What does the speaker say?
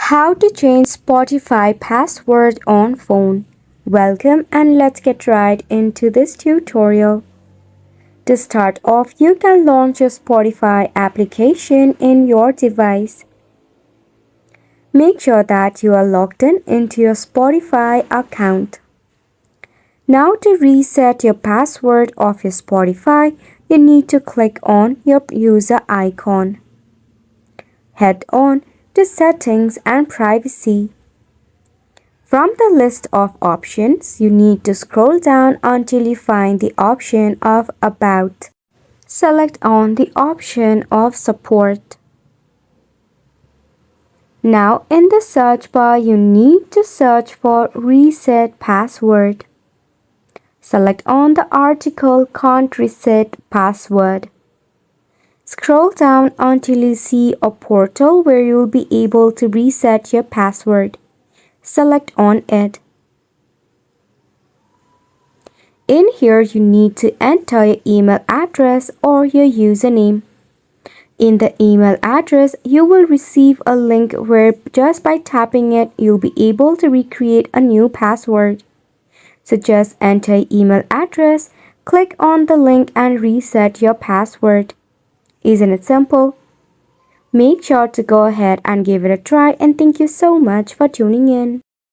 How to change Spotify password on phone. Welcome and let's get right into this tutorial. To start off, you can launch your Spotify application in your device. Make sure that you are logged in into your Spotify account. Now to reset your password of your Spotify, you need to click on your user icon. Head on to Settings and Privacy. From the list of options, you need to scroll down until you find the option of About. Select on the option of Support. Now in the search bar, you need to search for Reset Password. Select on the article Can't Reset Password. Scroll down until you see a portal where you will be able to reset your password. Select on it. In here, you need to enter your email address or your username. In the email address, you will receive a link where just by tapping it, you'll be able to recreate a new password. So just enter your email address, click on the link and reset your password. Isn't it simple? Make sure to go ahead and give it a try, and thank you so much for tuning in.